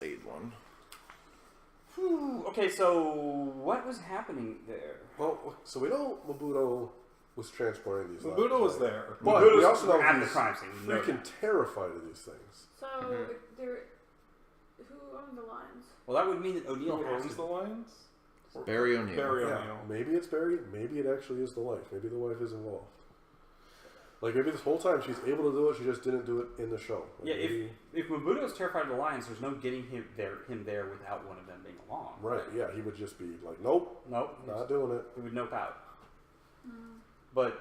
Blade one. Okay, so what was happening there? Well, so we know Mabuto was transporting these. Mabuto was there. But we also know at the he's crime scene. freaking terrified of these things. So, who owned the lines? Well, that would mean that O'Neill Who has owns to. the lines? Barry O'Neill. Barry Yeah, O'Neill. maybe it's Barry. Maybe it actually is the wife. Maybe the wife is involved. Like maybe this whole time she's able to do it, she just didn't do it in the show. Like Yeah, maybe, if Mabuto is terrified of the lions, there's no getting him there without one of them being along. right. Yeah, he would just be like, nope, not doing it. We would nope out. But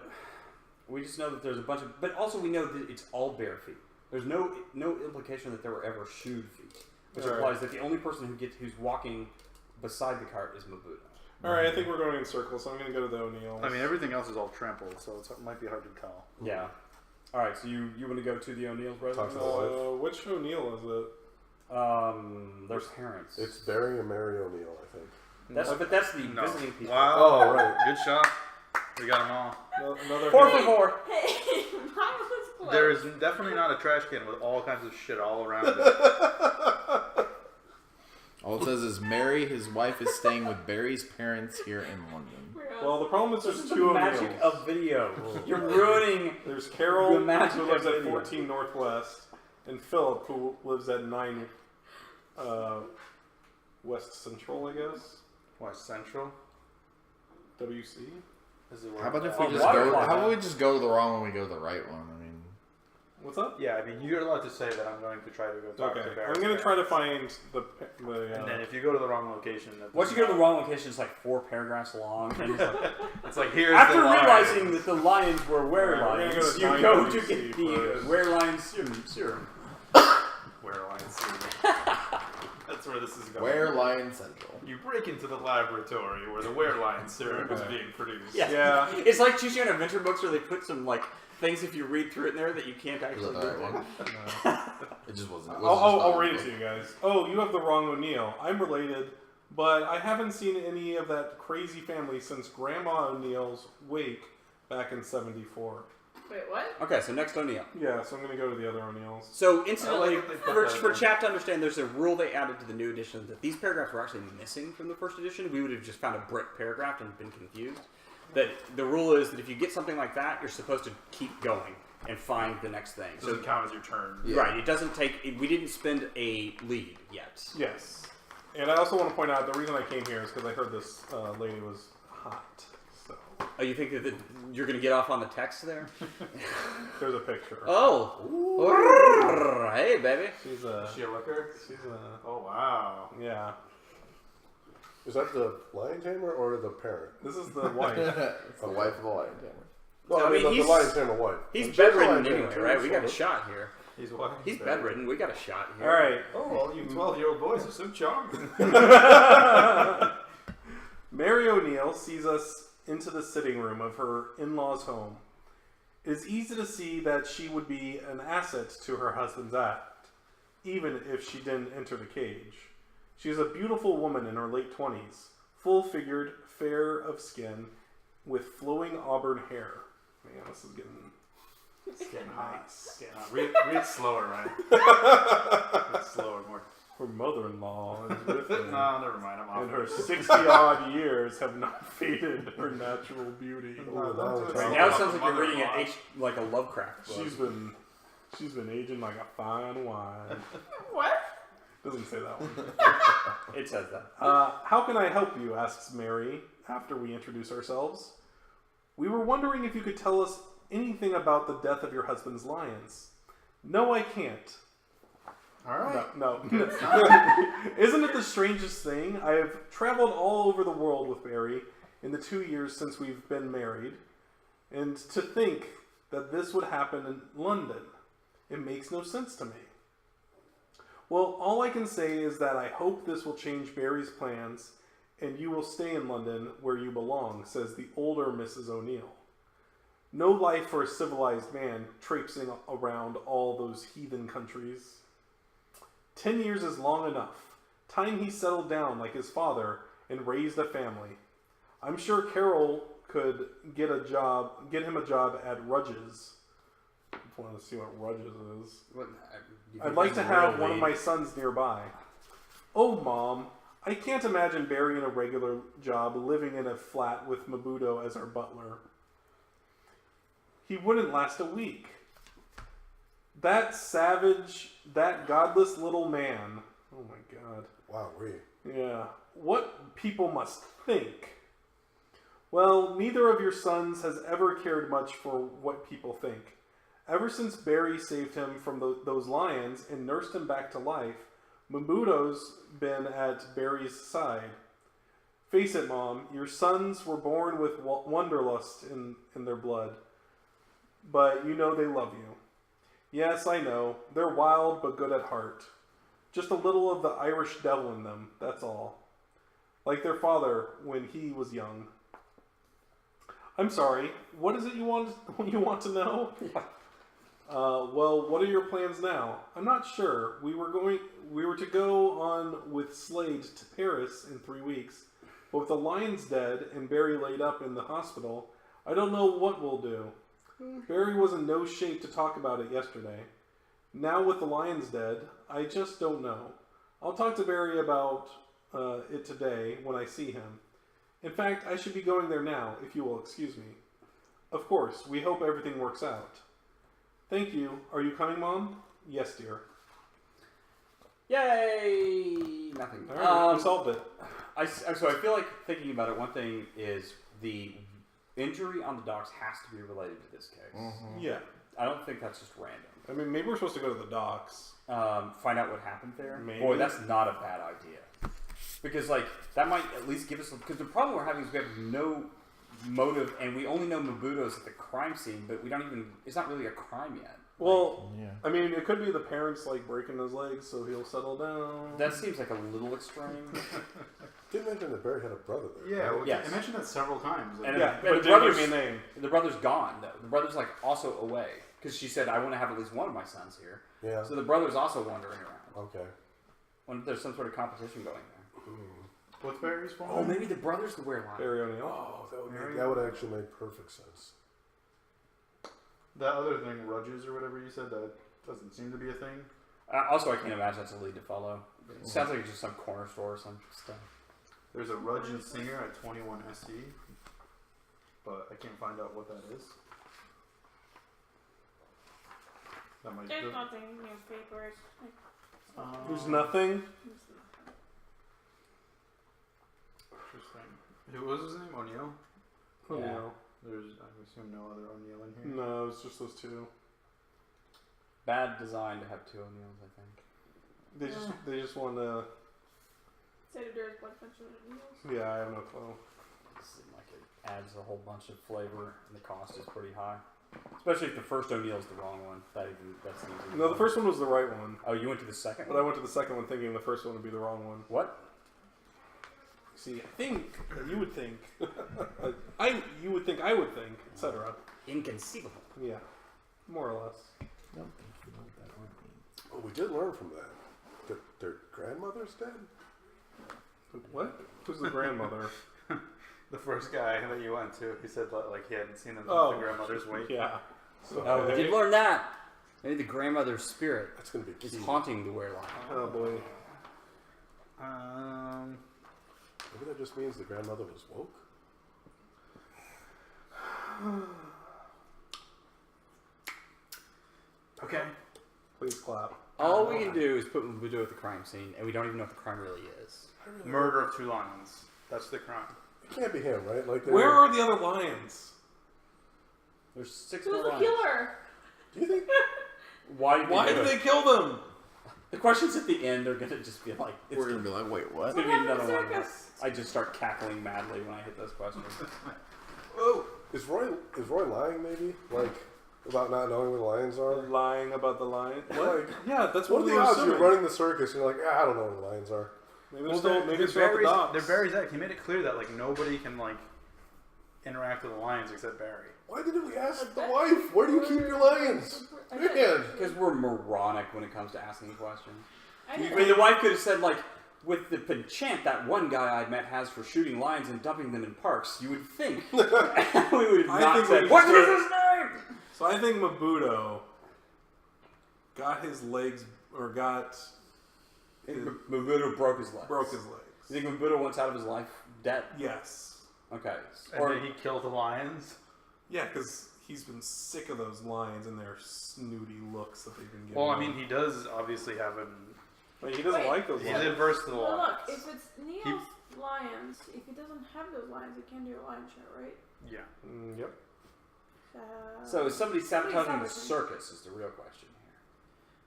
we just know that there's a bunch of. But also we know that it's all bare feet. There's no implication that there were ever shoed feet, which implies that the only person who's walking beside the cart is Mabuto. Alright, I think we're going in circles, so I'm going to go to the O'Neills. I mean, everything else is all trampled, so it might be hard to tell. Yeah. All right, so you want to go to the O'Neills' Talk residence? to the wife. Which O'Neill is it? Their parents. It's Barry and Mary O'Neill, I think. But that's the visiting people. Wow. Oh, right. Good shot. We got them all. Another 4 for 4. Hey, mine was close. There is definitely not a trash can with all kinds of shit all around it. All it says is Mary, his wife, is staying with Barry's parents here in London. Well, the problem is This there's is the two magic O'Neills. of video. You're ruining. There's Carol, the magic who lives of at video. 14 Northwest, and Philip, who lives at 9 West Central, I guess. West Central? WC? Is it How about if Oh, we just water go? closet. How about we just go to the wrong one when we go to the right one? I mean, What's up? Yeah, I mean, you're allowed to say that I'm going to try to go talk Okay, to Barry. I'm going to try to find the And then if you go to the wrong location... Once you go to the wrong location, it's like 4 paragraphs long. And It's like, here's after the line. realizing that the lions were were Alright, we're gonna lions, go to you go 9 to WC get the first. were lion serum. Where line serum. That's where this is going. where Lion Central? You break into the laboratory where the were-lion serum is being produced. Yeah. It's like choosing an adventure books where they put some like things if you read through it in there that you can't Was actually that the read. right one? It just wasn't. It was I'll read it to you guys. Oh, you have the wrong O'Neill. I'm related, but I haven't seen any of that crazy family since Grandma O'Neill's wake back in '74. Wait, what? Okay, so next O'Neill. Yeah, so I'm going to go to the other O'Neills. So incidentally, I like that they put that for in. chat to understand, there's a rule they added to the new edition that these paragraphs were actually missing from the first edition. We would have just found a brick paragraph and been confused. That the rule is that if you get something like that, you're supposed to keep going and find the next thing. It doesn't count as your turn. Yeah. Right, it doesn't take. We didn't spend a lead yet. Yes. And I also want to point out the reason I came here is because I heard this lady was hot. So Oh, you think that you're going to get off on the text there? there's a picture. Oh, hey, baby. She's a. Is she a looker? She's a. Oh, wow. Yeah. Is that the lion tamer or the parent? This is the wife. It's the wife of the lion tamer. No, I I mean, mean, the he's- lion tamer wife. He's I'm sure the bedridden lion tamer anyway, too, right? We got a so- shot here. He's what? He's bedridden. We got a shot here. All right. Oh, all you 12-year-old boys are so charming. Mary O'Neill sees us into the sitting room of her in-laws' home. It is easy to see that she would be an asset to her husband's act, even if she didn't enter the cage. She is a beautiful woman in her late 20s, full-figured, fair of skin, with flowing auburn hair. Man, this is getting hot. Yeah, read it slower, Ryan. Read it slower, more. Her mother-in-law is with her. No, never mind. I'm off. And her 60-odd years have not faded her natural beauty. Now it sounds like you're reading like a Lovecraft book. She's been aging like a fine wine. What? Doesn't say that one. It says that. How can I help you? Asks Mary after we introduce ourselves. We were wondering if you could tell us anything about the death of your husband's lions. No, I can't. All right. No. Isn't it the strangest thing? I have traveled all over the world with Barry in the 2 years since we've been married, and to think that this would happen in London, it makes no sense to me. Well, all I can say is that I hope this will change Barry's plans, and you will stay in London where you belong, says the older Mrs. O'Neill. No life for a civilized man traipsing around all those heathen countries. 10 years is long enough. Time he settled down like his father and raised a family. I'm sure Carol could get him a job at Rudge's. I want to see what Rudge's is. I'd like to have one of my sons nearby. Oh, Mom, I can't imagine Barry in a regular job living in a flat with Mabudo as our butler. He wouldn't last a week. That savage, that godless little man. Oh my God. Wow, Yeah. What people must think. Well, neither of your sons has ever cared much for what people think. Ever since Barry saved him from those lions and nursed him back to life, Mabudo's been at Barry's side. Face it, Mom, your sons were born with wanderlust in their blood. But you know they love you. Yes, I know. They're wild but good at heart. Just a little of the Irish devil in them, that's all. Like their father when he was young. I'm sorry, what is it you want to know? Well, what are your plans now? I'm not sure. We were to go on with Slade to Paris in 3 weeks, but with the lions dead and Barry laid up in the hospital, I don't know what we'll do. Barry was in no shape to talk about it yesterday. Now with the lions dead, I just don't know. I'll talk to Barry about it today when I see him. In fact, I should be going there now, if you will excuse me. Of course, we hope everything works out. Thank you. Are you coming, Mom? Yes, dear. Yay! Nothing. All right, we solved it. So I feel like thinking about it, one thing is the injury on the docks has to be related to this case. Mm-hmm. Yeah. I don't think that's just random. I mean, maybe we're supposed to go to the docks. Find out what happened there. Maybe. Boy, that's not a bad idea. Because, like, that might at least give us... Because the problem we're having is we have no motive, and we only know Mabudo's at the crime scene, but we don't even... It's not really a crime yet. Well, Yeah. I mean, it could be the parents, like, breaking his legs so he'll settle down. That seems like a little extreme. Didn't mention that Barry had a brother there. Yeah, right? well, Yes. I mentioned that several times. And Yeah, and but the it didn't give brother's, me a name. the brother's gone, though. The brother's, like, also away. Because she said, I want to have at least one of my sons here. Yeah. So the brother's also wandering around. Okay. Wonder if there's some sort of competition going there. What's Barry's phone? Oh, maybe the brother's the wereline. Barry O'Neill. Oh, that would actually make perfect sense. That other thing, Rudges or whatever you said, that doesn't seem to be a thing. Also, I can't imagine that's a lead to follow. It sounds like it's just some corner store or some stuff. There's a Rudges singer at 21 SE, but I can't find out what that is. That might There's do. nothing in newspapers. There's nothing. Interesting. Who was his name? O'Neill? Oh, Yeah. no. There's, I assume, no other O'Neill in here. No, it's just those two. Bad design to have two O'Neills, I think. They just want to... Said there's blood pressure needles. Yeah, I have no clue. It seems like it adds a whole bunch of flavor, and the cost is pretty high. Especially if the first O'Neill's the wrong one. That seems even No, the first one was the right one. Oh, you went to the second But one? I went to the second one thinking the first one would be the wrong one. What? See, I think, you would think, you would think, I would think, etc. Inconceivable. Yeah, more or less. Don't think you know what that would mean. Oh, we did learn from that. That their grandmother's dead? What? Who's the grandmother? The first guy that you went to, he said that, like, he hadn't seen him Oh. since the grandmother's wake. Yeah. So, Oh, we did learn that. Maybe the grandmother's spirit That's going to be is key. haunting the wereline. oh boy. Maybe that just means the grandmother was woke? Okay. Please clap. All we can do is put Mabudo at the crime scene, and we don't even know what the crime really is. Murder of 2 lions. That's the crime. It can't be him, right? Like, Where are the other lions? There's 6 Who's more the lions. killer? Do you think? Why Did they kill them? The questions at the end are gonna just be like, it's We're gonna be like, wait, what? It's gonna be What happened another to one. Where circus? I just start cackling madly when I hit those questions. Oh, is Roy lying? Maybe like about not knowing where the lions are. Lying about the lion? Like, Yeah, that's what what are we the were odds you're assuming. running the circus and you're like, I don't know where the lions are. Maybe they're still, maybe it's still at the docks. They're Barry's act. He made it clear that, like, nobody can, like, interact with the lions except Barry. Why didn't we ask the wife? Where do you keep your lions? Man. Because we're moronic when it comes to asking questions. I I didn't mean, the wife could have said, like, with the penchant that one guy I met has for shooting lions and dumping them in parks, you would think. we would have I not think said, we what should is start- his name? So I think Mabudo got his legs, or got Mabudo broke his legs. Broke his legs. You think Mabudo wants out of his life dead? Yes. Okay. And Or did he kill the lions? Yeah, because he's been sick of those lions and their snooty looks that they've been giving. Well, I him. mean, he does obviously have an. But he doesn't Wait. like those He's lions. adverse to the Well, lions. look, if it's Neil's lions, if he doesn't have those lions, he can't do a lion show, right? Yeah. Yep. So is somebody sabotaging the circus is the real question here.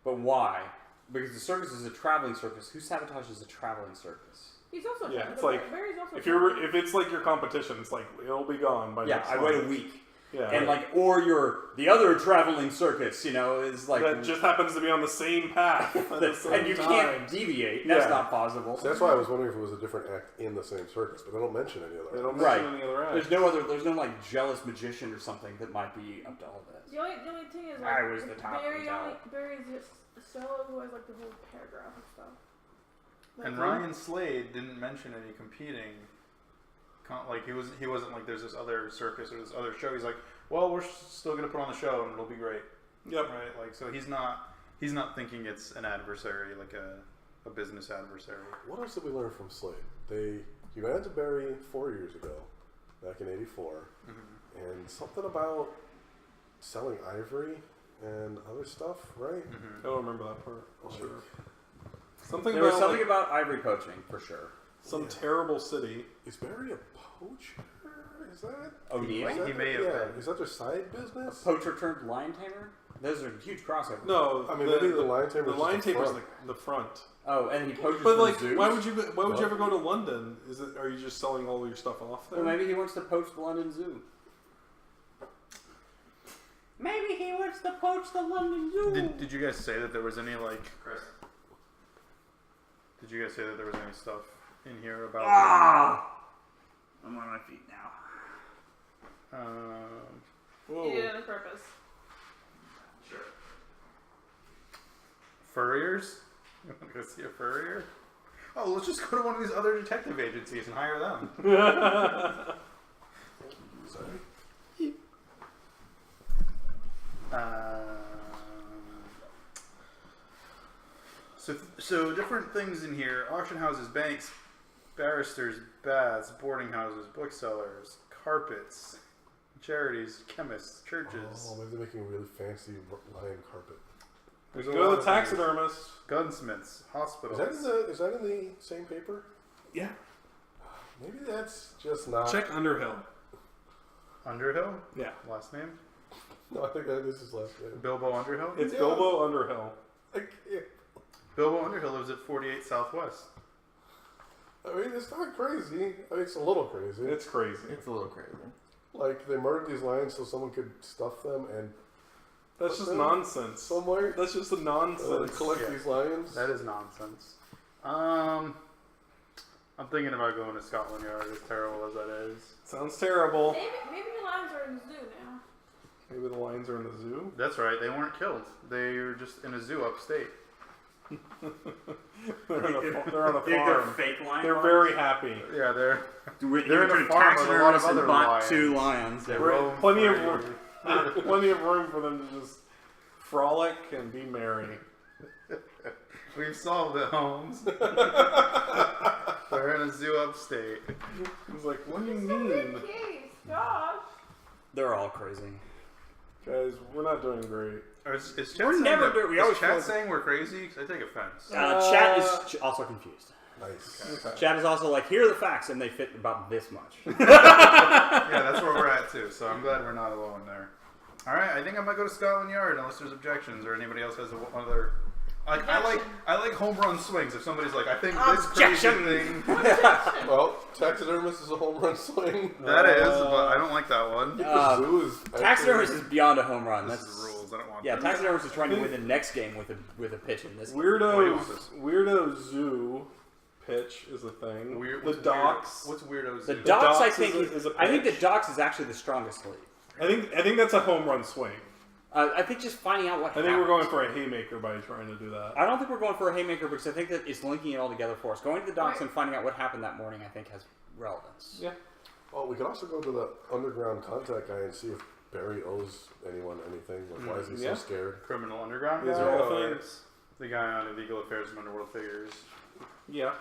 But why? Because the circus is a traveling circus. Who sabotages a traveling circus? He's also Yeah, traveling. it's like, Barry's also If it's like your competition, it's like it'll be gone by Yeah, next I month. wait a week. Yeah, And like, or the other traveling circus, is like, that just happens to be on the same path at the same and you time. can't deviate. That's Yeah. not possible. So that's why I was wondering if it was a different act in the same circus, but they don't mention any They other. don't Right. mention any other act. There's no like jealous magician or something that might be up to all this. The only thing is, I like, was the top Barry of only, the Barry's just solo who has like the whole paragraph of stuff. Like, And Ryan Slade didn't mention any competing. He wasn't like there's this other circus or this other show. He's like, well, we're still gonna put on the show and it'll be great. Yep. Right. Like so he's not thinking it's an adversary like a business adversary. What else did we learn from Slade? He ran into Barry 4 years ago, back in '84, and something about selling ivory and other stuff, right? I don't remember that part. Sure. Something There was about something like, about ivory poaching for sure. some terrible city. Is Barry a poacher? Is that? O'Neill? Is that He may their- have yeah, been. Is that their side business? Poacher turned lion tamer? Those are huge crossovers. No, I mean, maybe the lion tamer. The lion tamer's the front. Oh, and he poaches But from like, zoos? why would you ever go to London? Are you just selling all your stuff off there? Well, maybe he wants to poach the London Zoo. Maybe he wants to poach the London Zoo. Did you guys say that there was any like? Chris. Did you guys say that there was any stuff in here about? I'm on my feet now. Whoa. He did it on purpose. Sure. Furriers? You want to go see a furrier? Oh, let's just go to one of these other detective agencies and hire them. Sorry. So different things in here: auction houses, banks, barristers, baths, boarding houses, booksellers, carpets, charities, chemists, churches, Oh, maybe they're making a really fancy lion carpet. There's a Go lot to the of taxidermist. things. Gunsmiths, hospitals. Is that in the same paper? Yeah. Maybe that's just not. Check Underhill. Underhill? Yeah. Last name? No, I think that is his last name. Bilbo Underhill? It's Yeah. Bilbo Underhill. I can't. Bilbo Underhill lives at 48 Southwest. I mean, it's not crazy. I mean, it's a little crazy. It's crazy. It's a little crazy. Like, they murdered these lions so someone could stuff them and That's put just them nonsense. somewhere. That's just a And nonsense. collect Yeah. these lions. That is nonsense. I'm thinking about going to Scotland Yard, as terrible as that is. Sounds terrible. Maybe the lions are in the zoo now. Maybe the lions are in the zoo. That's right, they weren't killed. They were just in a zoo upstate. They're on a They're farm. fake lions. They're very happy. Yeah, they're They're in a farm with a lot of other bought lions. 2 lions. they Right, roam plenty of free. room. Plenty of room for them to just frolic and be merry. We've solved it, Holmes. They're in a zoo upstate. He's like, what do you It's a mean? big case, gosh. They're all crazy. Guys, we're not doing great. Or is Chat We're saying never that- doing- we is always Chat feel- saying we're crazy? 'Cause I take offense. Chat is also confused. Nice. Okay. Chat is also like, here are the facts, and they fit about this much. Yeah, that's where we're at too. So I'm glad we're not alone there. All right, I think I might go to Scotland Yard unless there's objections or anybody else has other. Like I like home run swings. If somebody's like, I think this crazy Objection! thing. Well, taxidermist is a home run swing. That is, but I don't like that one. The zoo is Taxidermist actually- is beyond a home run. This That's is the rules. I don't want. yeah. this. Taxidermist is trying to win the next game with a pitch in this. What do you Weirdo, want this? weirdo zoo pitch is a thing. Weird. The docks. What's weirdos? The do? docks, I docks think, is a I think the pitch. docks is actually the strongest lead. I think that's a home run swing. I think just finding out what. I think we're going for a haymaker by trying to do that. I don't think we're going for a haymaker because I think that it's linking it all together for us. Going to the docks Right. and finding out what happened that morning, I think, has relevance. Yeah. Oh, we could also go to the underground contact guy and see if Barry owes anyone anything. Like, why is he Yeah. so scared? Criminal Underground. These guy, are all or- things. The guy on Illegal Affairs of Underworld Figures. Yeah.